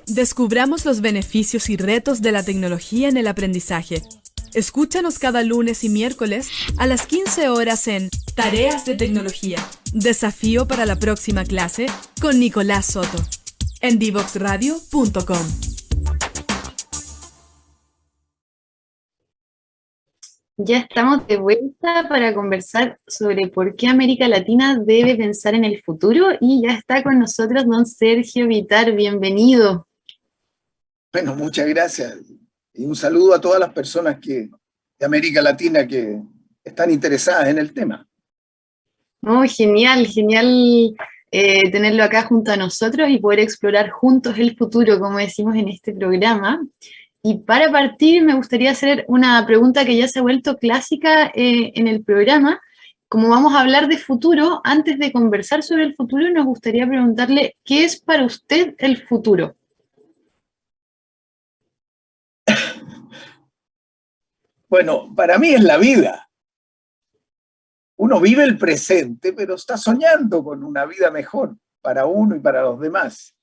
Descubramos los beneficios y retos de la tecnología en el aprendizaje. Escúchanos cada lunes y miércoles a las 15 horas en Tareas de Tecnología. Desafío para la próxima clase con Nicolás Soto. En divoxradio.com. Ya estamos de vuelta para conversar sobre por qué América Latina debe pensar en el futuro y ya está con nosotros don Sergio Vitar, bienvenido. Bueno, muchas gracias y un saludo a todas las personas de América Latina que están interesadas en el tema. Oh, genial, genial tenerlo acá junto a nosotros y poder explorar juntos el futuro, como decimos en este programa. Y para partir me gustaría hacer una pregunta que ya se ha vuelto clásica en el programa. Como vamos a hablar de futuro, antes de conversar sobre el futuro, nos gustaría preguntarle, ¿qué es para usted el futuro? Bueno, para mí es la vida. Uno vive el presente, pero está soñando con una vida mejor para uno y para los demás.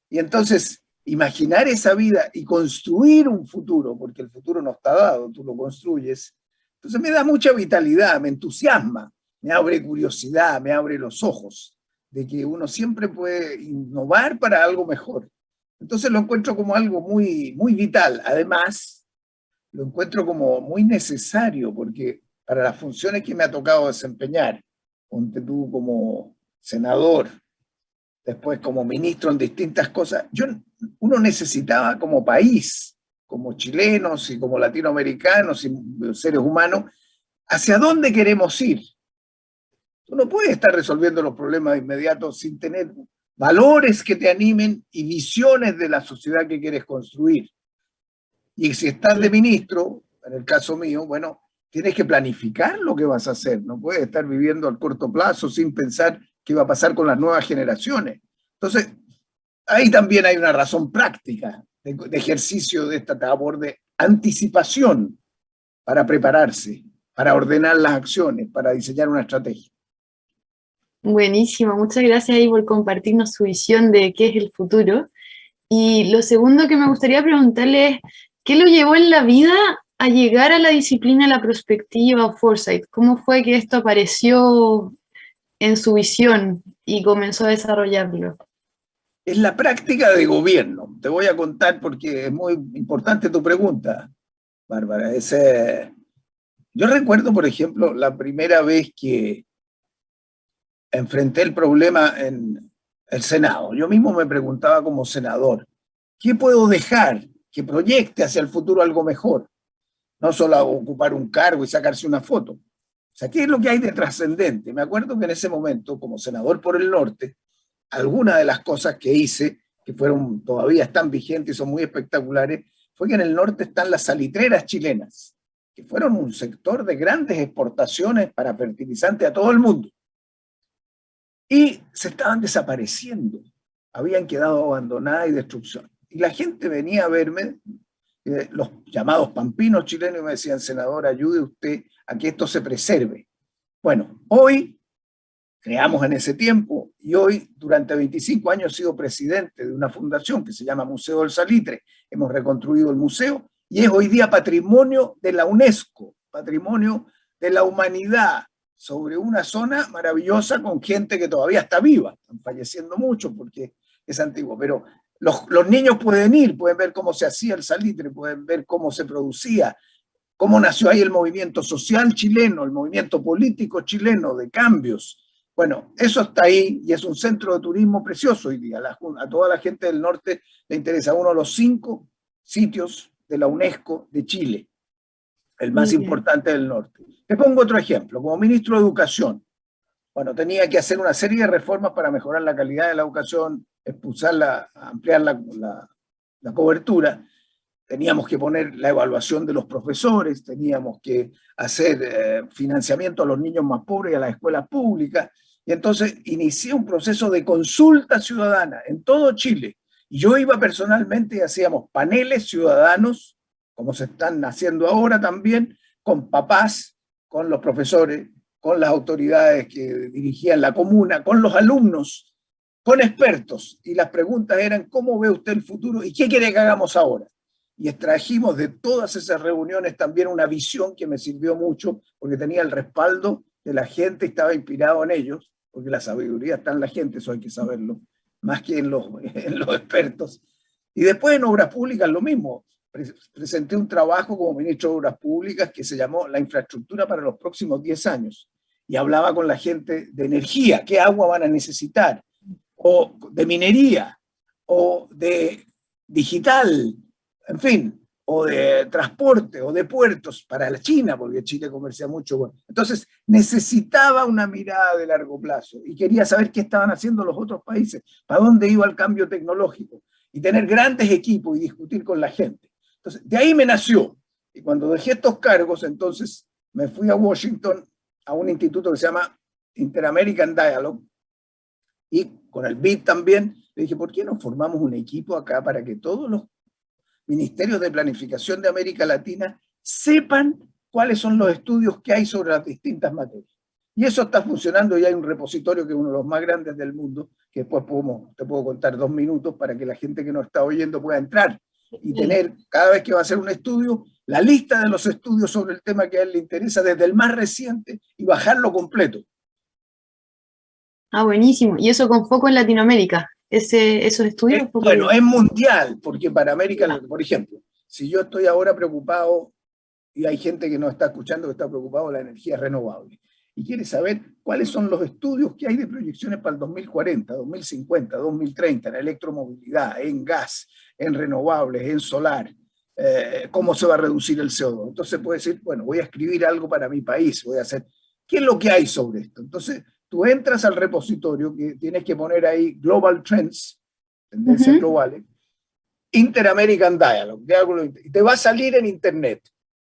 Y entonces, imaginar esa vida y construir un futuro, porque el futuro no está dado, tú lo construyes, entonces me da mucha vitalidad, me entusiasma, me abre curiosidad, me abre los ojos, de que uno siempre puede innovar para algo mejor. Entonces lo encuentro como algo muy, muy vital. Además, lo encuentro como muy necesario, porque para las funciones que me ha tocado desempeñar, ponte tú como senador, después como ministro en distintas cosas, uno necesitaba como país, como chilenos y como latinoamericanos y seres humanos, ¿hacia dónde queremos ir? Tú no puedes estar resolviendo los problemas de inmediato sin tener valores que te animen y visiones de la sociedad que quieres construir. Y si estás de ministro, en el caso mío, bueno, tienes que planificar lo que vas a hacer. No puedes estar viviendo al corto plazo sin pensar qué va a pasar con las nuevas generaciones. Entonces, ahí también hay una razón práctica de ejercicio de esta labor de anticipación para prepararse, para ordenar las acciones, para diseñar una estrategia. Buenísimo, muchas gracias ahí por compartirnos su visión de qué es el futuro. Y lo segundo que me gustaría preguntarle es, ¿qué lo llevó en la vida a llegar a la disciplina de la prospectiva o foresight? ¿Cómo fue que esto apareció en su visión y comenzó a desarrollarlo? Es la práctica de gobierno. Te voy a contar porque es muy importante tu pregunta, Bárbara. Yo recuerdo, por ejemplo, la primera vez que enfrenté el problema en el Senado. Yo mismo me preguntaba como senador, ¿qué puedo dejar que proyecte hacia el futuro algo mejor? No solo ocupar un cargo y sacarse una foto. O sea, ¿qué es lo que hay de trascendente? Me acuerdo que en ese momento, como senador por el norte, algunas de las cosas que hice, que todavía están vigentes y son muy espectaculares, fue que en el norte están las salitreras chilenas, que fueron un sector de grandes exportaciones para fertilizantes a todo el mundo. Y se estaban desapareciendo, habían quedado abandonadas y destrucción. Y la gente venía a verme, los llamados pampinos chilenos, y me decían, senador, ayude usted a que esto se preserve. Bueno, hoy creamos en ese tiempo y hoy durante 25 años he sido presidente de una fundación que se llama Museo del Salitre. Hemos reconstruido el museo y es hoy día patrimonio de la UNESCO, patrimonio de la humanidad, sobre una zona maravillosa con gente que todavía está viva. Están falleciendo mucho porque es antiguo, pero los niños pueden ir, pueden ver cómo se hacía el salitre, pueden ver cómo se producía, cómo nació ahí el movimiento social chileno, el movimiento político chileno de cambios. Bueno, eso está ahí y es un centro de turismo precioso hoy día. A toda la gente del norte le interesa uno de los 5 sitios de la UNESCO de Chile, el más importante del norte. Te pongo otro ejemplo. Como ministro de Educación, bueno, tenía que hacer una serie de reformas para mejorar la calidad de la educación, ampliar la cobertura. Teníamos que poner la evaluación de los profesores, teníamos que hacer financiamiento a los niños más pobres y a las escuelas públicas. Y entonces inicié un proceso de consulta ciudadana en todo Chile. Y yo iba personalmente y hacíamos paneles ciudadanos, como se están haciendo ahora también, con papás, con los profesores, con las autoridades que dirigían la comuna, con los alumnos, con expertos, y las preguntas eran: ¿cómo ve usted el futuro y qué quiere que hagamos ahora? Y extrajimos de todas esas reuniones también una visión que me sirvió mucho, porque tenía el respaldo de la gente, estaba inspirado en ellos, porque la sabiduría está en la gente, eso hay que saberlo, más que en los expertos. Y después en Obras Públicas lo mismo. Presenté un trabajo como ministro de Obras Públicas que se llamó La infraestructura para los próximos 10 años. Y hablaba con la gente de energía, qué agua van a necesitar, o de minería, o de digital, en fin, o de transporte, o de puertos para la China, porque Chile comercia mucho. Bueno, entonces necesitaba una mirada de largo plazo y quería saber qué estaban haciendo los otros países, para dónde iba el cambio tecnológico, y tener grandes equipos y discutir con la gente. Entonces, de ahí me nació. Y cuando dejé estos cargos, entonces me fui a Washington, a un instituto que se llama Inter-American Dialogue, y con el BID también, le dije: ¿por qué no formamos un equipo acá para que todos los ministerios de planificación de América Latina sepan cuáles son los estudios que hay sobre las distintas materias? Y eso está funcionando, y hay un repositorio que es uno de los más grandes del mundo, que después te puedo contar 2 minutos para que la gente que nos está oyendo pueda entrar y tener, cada vez que va a hacer un estudio, la lista de los estudios sobre el tema que a él le interesa, desde el más reciente, y bajarlo completo. Ah, buenísimo. ¿Y eso con foco en Latinoamérica? ¿Esos estudios? Bueno, es mundial, porque para América, por ejemplo, si yo estoy ahora preocupado, y hay gente que nos está escuchando que está preocupado de la energía renovable, y quiere saber cuáles son los estudios que hay de proyecciones para el 2040, 2050, 2030, en electromovilidad, en gas, en renovables, en solar, cómo se va a reducir el CO2. Entonces puede decir: bueno, voy a escribir algo para mi país, voy a hacer, ¿qué es lo que hay sobre esto? Entonces tú entras al repositorio, que tienes que poner ahí Global Trends, tendencias globales, Inter-American Dialogue, y te va a salir en internet.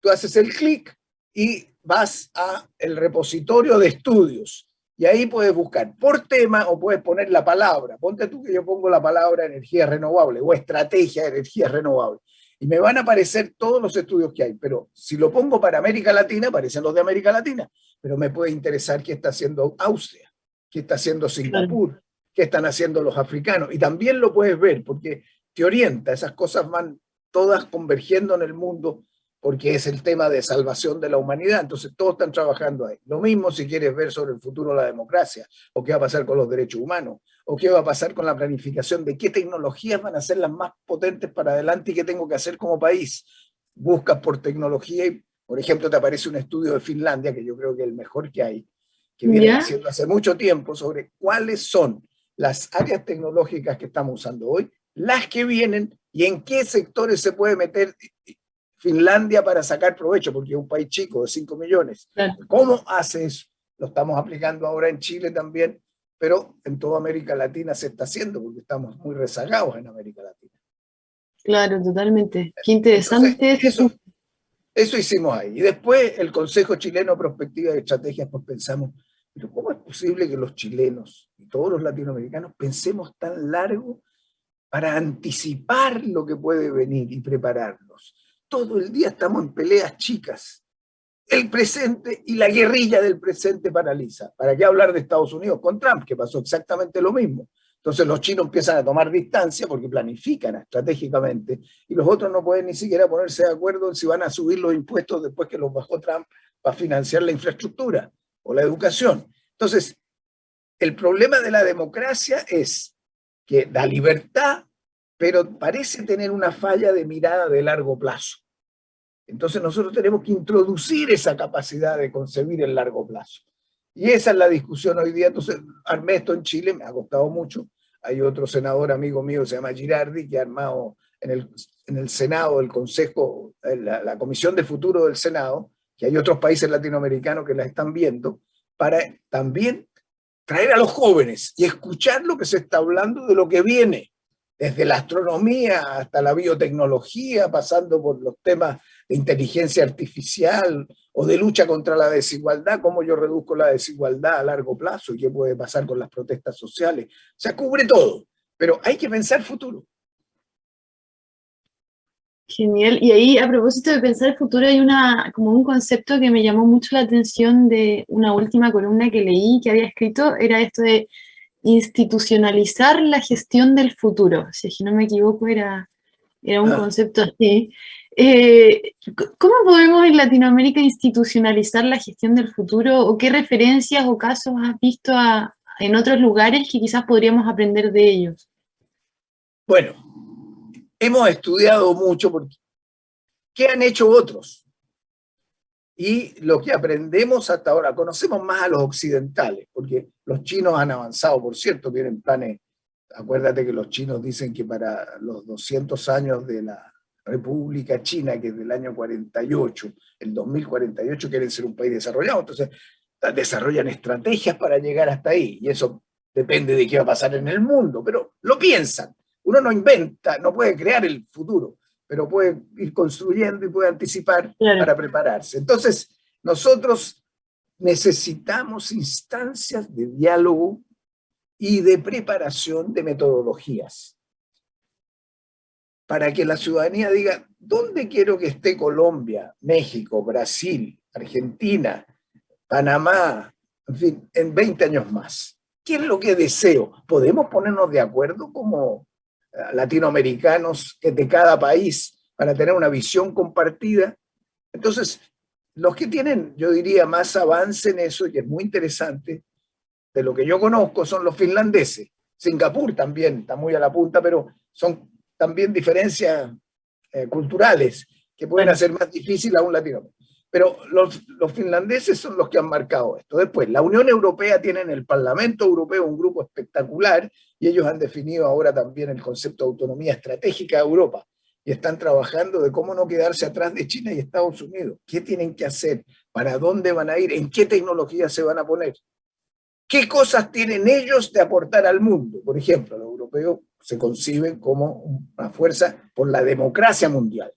Tú haces el clic y vas al repositorio de estudios, y ahí puedes buscar por tema, o puedes poner la palabra. Ponte tú que yo pongo la palabra energía renovable o estrategia de energía renovable, y me van a aparecer todos los estudios que hay. Pero si lo pongo para América Latina, aparecen los de América Latina, pero me puede interesar qué está haciendo Austria, qué está haciendo Singapur, qué están haciendo los africanos, y también lo puedes ver porque te orienta. Esas cosas van todas convergiendo en el mundo, porque es el tema de salvación de la humanidad, entonces todos están trabajando ahí. Lo mismo si quieres ver sobre el futuro de la democracia, o qué va a pasar con los derechos humanos, o qué va a pasar con la planificación de qué tecnologías van a ser las más potentes para adelante y qué tengo que hacer como país. Buscas por tecnología y, por ejemplo, te aparece un estudio de Finlandia, que yo creo que es el mejor que hay, que viene haciendo hace mucho tiempo, sobre cuáles son las áreas tecnológicas que estamos usando hoy, las que vienen, y en qué sectores se puede meter Finlandia para sacar provecho, porque es un país chico de 5 millones. Claro. ¿Cómo hace eso? Lo estamos aplicando ahora en Chile también, pero en toda América Latina se está haciendo, porque estamos muy rezagados en América Latina. Claro, totalmente. Qué interesante. Entonces, eso hicimos ahí. Y después el Consejo Chileno de Prospectivas y Estrategias, pues pensamos: pero ¿cómo es posible que los chilenos y todos los latinoamericanos pensemos tan largo para anticipar lo que puede venir y prepararnos? Todo el día estamos en peleas chicas. El presente y la guerrilla del presente paraliza. ¿Para qué hablar de Estados Unidos con Trump, que pasó exactamente lo mismo? Entonces los chinos empiezan a tomar distancia porque planifican estratégicamente, y los otros no pueden ni siquiera ponerse de acuerdo en si van a subir los impuestos después que los bajó Trump para financiar la infraestructura o la educación. Entonces, el problema de la democracia es que da libertad, pero parece tener una falla de mirada de largo plazo. Entonces nosotros tenemos que introducir esa capacidad de concebir el largo plazo. Y esa es la discusión hoy día. Entonces armé esto en Chile, me ha costado mucho. Hay otro senador amigo mío, se llama Girardi, que ha armado en el Senado, el Consejo, la Comisión de Futuro del Senado, que hay otros países latinoamericanos que la están viendo, para también traer a los jóvenes y escuchar lo que se está hablando de lo que viene, desde la astronomía hasta la biotecnología, pasando por los temas de inteligencia artificial o de lucha contra la desigualdad, cómo yo reduzco la desigualdad a largo plazo y qué puede pasar con las protestas sociales. O sea, cubre todo, pero hay que pensar futuro. Genial. Y ahí, a propósito de pensar el futuro, hay como un concepto que me llamó mucho la atención de una última columna que leí, que había escrito, era esto de institucionalizar la gestión del futuro. Si es que no me equivoco, era un concepto así. ¿Cómo podemos en Latinoamérica institucionalizar la gestión del futuro? ¿O qué referencias o casos has visto en otros lugares que quizás podríamos aprender de ellos? Bueno, hemos estudiado mucho porque ¿qué han hecho otros? Y lo que aprendemos hasta ahora, conocemos más a los occidentales, porque los chinos han avanzado, por cierto, tienen planes. Acuérdate que los chinos dicen que para los 200 años de la República China, que es del año 48, el 2048, quieren ser un país desarrollado, entonces desarrollan estrategias para llegar hasta ahí, y eso depende de qué va a pasar en el mundo, pero lo piensan. Uno no inventa, no puede crear el futuro, pero puede ir construyendo y puede anticipar para prepararse. Entonces, nosotros necesitamos instancias de diálogo y de preparación de metodologías para que la ciudadanía diga, ¿dónde quiero que esté Colombia, México, Brasil, Argentina, Panamá, en fin, en 20 años más? ¿Qué es lo que deseo? ¿Podemos ponernos de acuerdo como latinoamericanos de cada país para tener una visión compartida? Entonces, los que tienen, yo diría, más avance en eso, y es muy interesante, de lo que yo conozco, son los finlandeses. Singapur también está muy a la punta, pero son también diferencias culturales que pueden hacer más difícil a un latinoamericano. Pero los finlandeses son los que han marcado esto. Después, la Unión Europea tiene en el Parlamento Europeo un grupo espectacular, y ellos han definido ahora también el concepto de autonomía estratégica de Europa, y están trabajando de cómo no quedarse atrás de China y Estados Unidos. ¿Qué tienen que hacer? ¿Para dónde van a ir? ¿En qué tecnología se van a poner? ¿Qué cosas tienen ellos de aportar al mundo? Por ejemplo, los europeos se conciben como una fuerza por la democracia mundial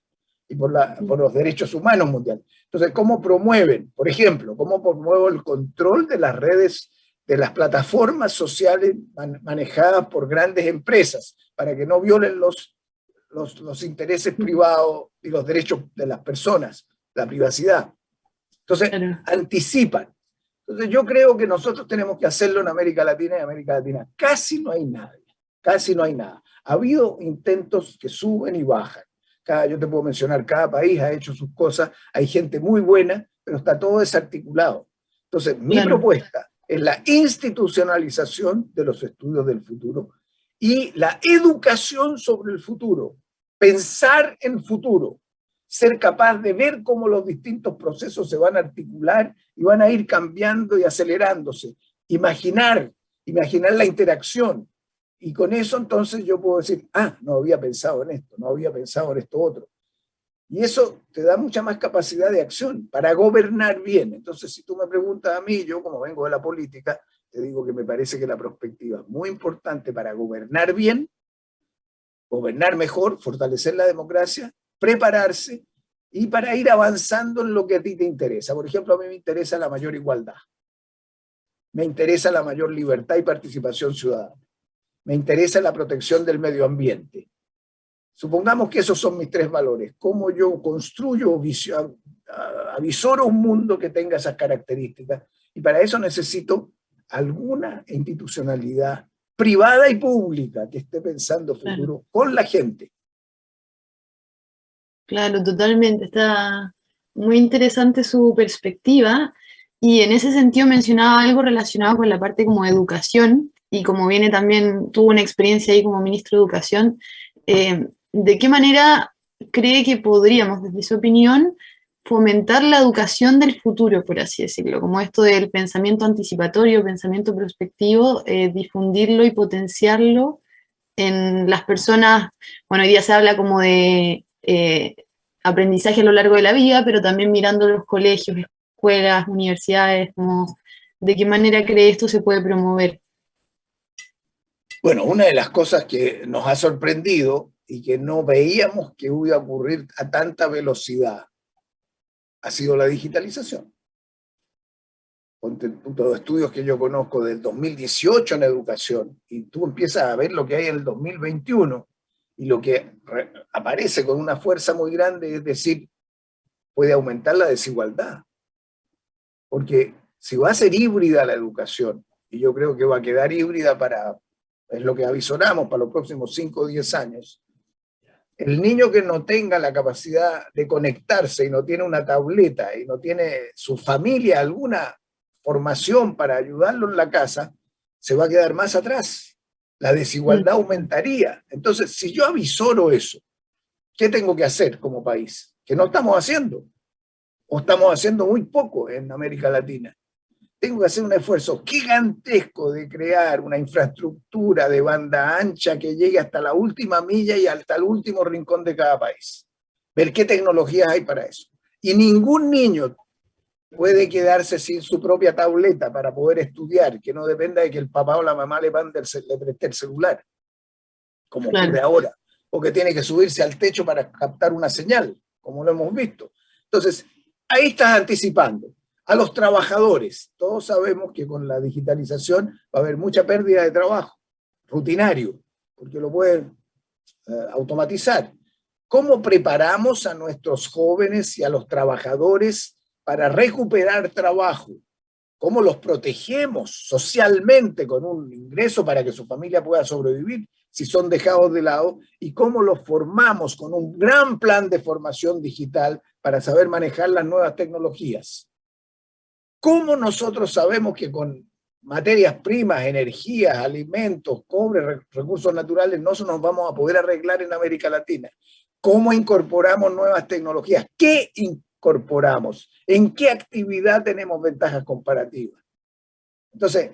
y por los derechos humanos mundiales. Entonces, ¿cómo promueven? Por ejemplo, ¿cómo promueven el control de las redes, de las plataformas sociales manejadas por grandes empresas, para que no violen los intereses privados y los derechos de las personas, la privacidad? Entonces, anticipan. Entonces yo creo que nosotros tenemos que hacerlo en América Latina, y en América Latina casi no hay nadie, casi no hay nada. Ha habido intentos que suben y bajan. Yo te puedo mencionar, cada país ha hecho sus cosas, hay gente muy buena, pero está todo desarticulado. Entonces mi propuesta es la institucionalización de los estudios del futuro y la educación sobre el futuro, pensar en futuro, ser capaz de ver cómo los distintos procesos se van a articular y van a ir cambiando y acelerándose. Imaginar la interacción. Y con eso entonces yo puedo decir, no había pensado en esto, no había pensado en esto otro. Y eso te da mucha más capacidad de acción para gobernar bien. Entonces, si tú me preguntas a mí, yo como vengo de la política, te digo que me parece que la perspectiva es muy importante para gobernar bien, gobernar mejor, fortalecer la democracia, prepararse y para ir avanzando en lo que a ti te interesa. Por ejemplo, a mí me interesa la mayor igualdad, me interesa la mayor libertad y participación ciudadana, me interesa la protección del medio ambiente. Supongamos que esos son mis tres valores. ¿Cómo yo construyo, avisoro un mundo que tenga esas características? Y para eso necesito alguna institucionalidad privada y pública que esté pensando futuro con la gente. Claro, totalmente. Está muy interesante su perspectiva. Y en ese sentido mencionaba algo relacionado con la parte como de educación, y como viene también, tuvo una experiencia ahí como ministro de Educación. ¿De qué manera cree que podríamos, desde su opinión, fomentar la educación del futuro, por así decirlo? Como esto del pensamiento anticipatorio, pensamiento prospectivo, difundirlo y potenciarlo en las personas. Bueno, hoy día se habla como de aprendizaje a lo largo de la vida, pero también mirando los colegios, escuelas, universidades, como de qué manera cree esto se puede promover. Bueno, una de las cosas que nos ha sorprendido y que no veíamos que iba a ocurrir a tanta velocidad ha sido la digitalización. Los estudios que yo conozco del 2018 en educación, y tú empiezas a ver lo que hay en el 2021, y lo que aparece con una fuerza muy grande, es decir, puede aumentar la desigualdad. Porque si va a ser híbrida la educación, y yo creo que va a quedar híbrida es lo que avisoramos para los próximos 5 o 10 años. El niño que no tenga la capacidad de conectarse y no tiene una tableta y no tiene su familia alguna formación para ayudarlo en la casa, se va a quedar más atrás. La desigualdad aumentaría. Entonces, si yo avisoro eso, ¿qué tengo que hacer como país? Que no estamos haciendo, o estamos haciendo muy poco en América Latina. Tengo que hacer un esfuerzo gigantesco de crear una infraestructura de banda ancha que llegue hasta la última milla y hasta el último rincón de cada país. Ver qué tecnologías hay para eso. Y ningún niño puede quedarse sin su propia tableta para poder estudiar, que no dependa de que el papá o la mamá le preste el celular, como ocurre ahora, o que tiene que subirse al techo para captar una señal, como lo hemos visto. Entonces, ahí estás anticipando. A los trabajadores, todos sabemos que con la digitalización va a haber mucha pérdida de trabajo, rutinario, porque lo pueden automatizar. ¿Cómo preparamos a nuestros jóvenes y a los trabajadores para recuperar trabajo? ¿Cómo los protegemos socialmente con un ingreso para que su familia pueda sobrevivir si son dejados de lado? ¿Y cómo los formamos con un gran plan de formación digital para saber manejar las nuevas tecnologías? ¿Cómo nosotros sabemos que con materias primas, energías, alimentos, cobre, recursos naturales, no nos vamos a poder arreglar en América Latina? ¿Cómo incorporamos nuevas tecnologías? ¿Qué incorporamos? ¿En qué actividad tenemos ventajas comparativas? Entonces,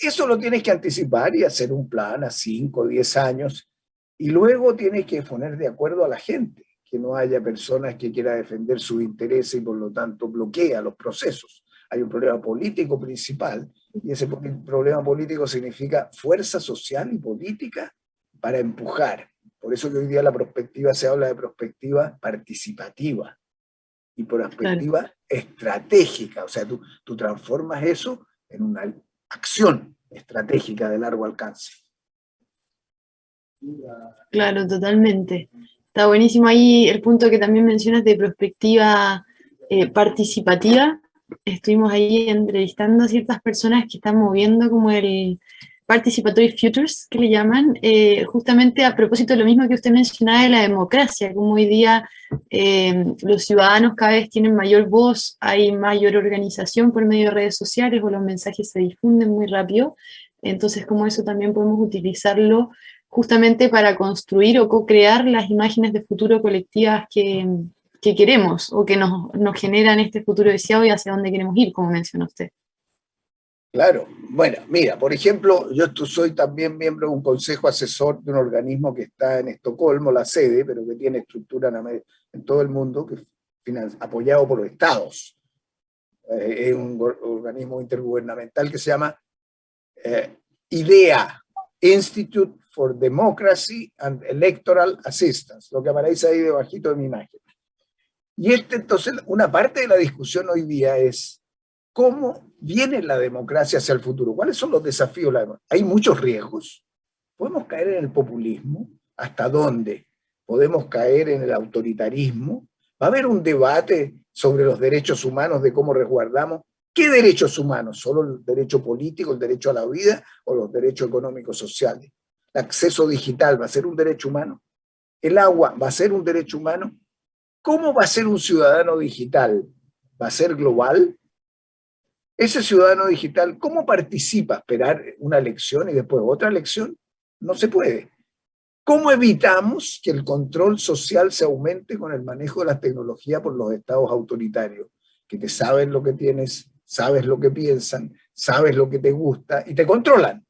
eso lo tienes que anticipar y hacer un plan a 5 o 10 años, y luego tienes que poner de acuerdo a la gente, que no haya personas que quieran defender sus intereses y por lo tanto bloquea los procesos. Hay un problema político principal, y ese problema político significa fuerza social y política para empujar. Por eso que hoy día la prospectiva se habla de prospectiva participativa y prospectiva estratégica. O sea, tú transformas eso en una acción estratégica de largo alcance. Claro, totalmente. Está buenísimo ahí el punto que también mencionas de perspectiva participativa. Estuvimos ahí entrevistando a ciertas personas que están moviendo como el Participatory Futures, que le llaman, justamente a propósito de lo mismo que usted mencionaba de la democracia, como hoy día los ciudadanos cada vez tienen mayor voz, hay mayor organización por medio de redes sociales o los mensajes se difunden muy rápido, entonces como eso también podemos utilizarlo justamente para construir o co-crear las imágenes de futuro colectivas que queremos o que nos generan este futuro deseado y hacia dónde queremos ir, como mencionó usted. Claro, bueno, mira, por ejemplo, yo soy también miembro de un consejo asesor de un organismo que está en Estocolmo, la sede, pero que tiene estructura en todo el mundo, que es apoyado por los estados. Es un organismo intergubernamental que se llama IDEA, Institute for Democracy and Electoral Assistance, lo que aparece ahí debajito de mi imagen. Y entonces, una parte de la discusión hoy día es ¿cómo viene la democracia hacia el futuro? ¿Cuáles son los desafíos? Hay muchos riesgos. ¿Podemos caer en el populismo? ¿Hasta dónde? ¿Podemos caer en el autoritarismo? ¿Va a haber un debate sobre los derechos humanos, de cómo resguardamos? ¿Qué derechos humanos? ¿Solo el derecho político, el derecho a la vida o los derechos económicos sociales? ¿El acceso digital va a ser un derecho humano? ¿El agua va a ser un derecho humano? ¿Cómo va a ser un ciudadano digital? ¿Va a ser global? Ese ciudadano digital, ¿cómo participa? ¿Esperar una elección y después otra elección? No se puede. ¿Cómo evitamos que el control social se aumente con el manejo de las tecnologías por los estados autoritarios? Que te saben lo que tienes, sabes lo que piensan, sabes lo que te gusta y te controlan.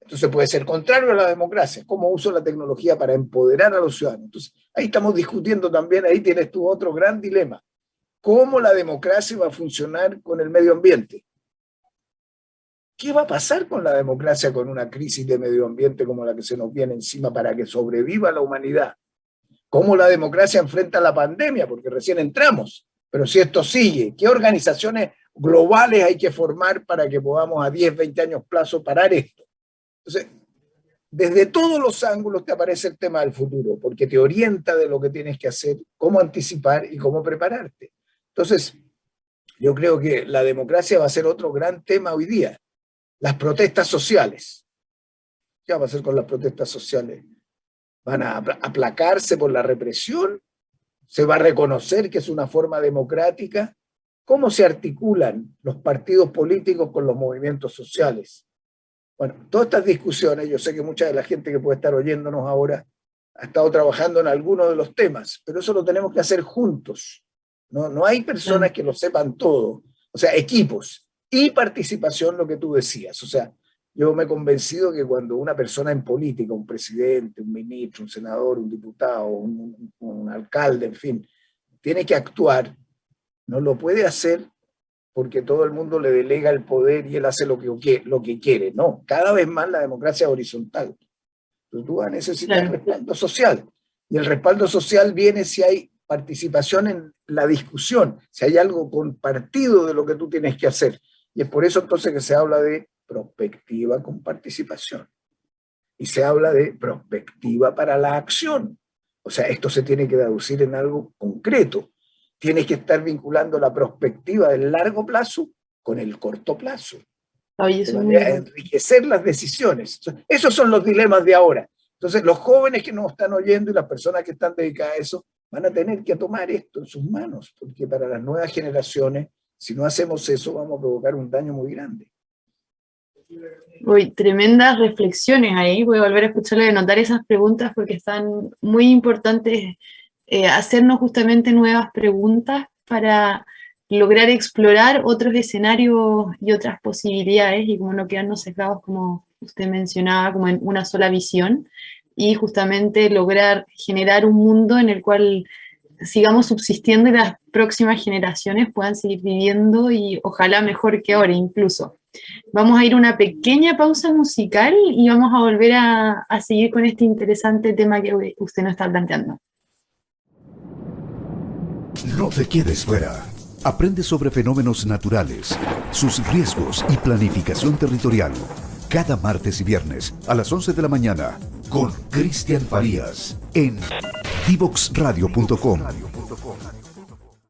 Entonces puede ser contrario a la democracia. ¿Cómo uso la tecnología para empoderar a los ciudadanos? Entonces ahí estamos discutiendo también, ahí tienes tú otro gran dilema. ¿Cómo la democracia va a funcionar con el medio ambiente? ¿Qué va a pasar con la democracia con una crisis de medio ambiente como la que se nos viene encima para que sobreviva la humanidad? ¿Cómo la democracia enfrenta la pandemia? Porque recién entramos, pero si esto sigue, ¿qué organizaciones globales hay que formar para que podamos a 10, 20 años plazo parar esto? Entonces, desde todos los ángulos te aparece el tema del futuro, porque te orienta de lo que tienes que hacer, cómo anticipar y cómo prepararte. Entonces, yo creo que la democracia va a ser otro gran tema hoy día. Las protestas sociales. ¿Qué va a hacer con las protestas sociales? ¿Van a aplacarse por la represión? ¿Se va a reconocer que es una forma democrática? ¿Cómo se articulan los partidos políticos con los movimientos sociales? Bueno, todas estas discusiones, yo sé que mucha de la gente que puede estar oyéndonos ahora ha estado trabajando en algunos de los temas, pero eso lo tenemos que hacer juntos. No hay personas que lo sepan todo, o sea, equipos y participación, lo que tú decías. O sea, yo me he convencido que cuando una persona en política, un presidente, un ministro, un senador, un diputado, un alcalde, en fin, tiene que actuar, no lo puede hacer porque todo el mundo le delega el poder y él hace lo que quiere. No, cada vez más la democracia es horizontal. Entonces tú vas a necesitar respaldo social. Y el respaldo social viene si hay participación en la discusión, si hay algo compartido de lo que tú tienes que hacer. Y es por eso entonces que se habla de prospectiva con participación. Y se habla de prospectiva para la acción. O sea, esto se tiene que traducir en algo concreto. Tienes que estar vinculando la perspectiva del largo plazo con el corto plazo. De manera a enriquecer las decisiones. Esos son los dilemas de ahora. Entonces, los jóvenes que nos están oyendo y las personas que están dedicadas a eso van a tener que tomar esto en sus manos, porque para las nuevas generaciones, si no hacemos eso, vamos a provocar un daño muy grande. Uy, tremendas reflexiones ahí. Voy a volver a escucharle, a anotar esas preguntas porque están muy importantes. Hacernos justamente nuevas preguntas para lograr explorar otros escenarios y otras posibilidades y como no quedarnos sesgados, como usted mencionaba, como en una sola visión, y justamente lograr generar un mundo en el cual sigamos subsistiendo y las próximas generaciones puedan seguir viviendo y ojalá mejor que ahora incluso. Vamos a ir a una pequeña pausa musical y vamos a volver a seguir con este interesante tema que usted nos está planteando. No te quedes fuera. Aprende sobre fenómenos naturales, sus riesgos y planificación territorial. Cada martes y viernes a las 11 de la mañana con Cristian Farías en divoxradio.com.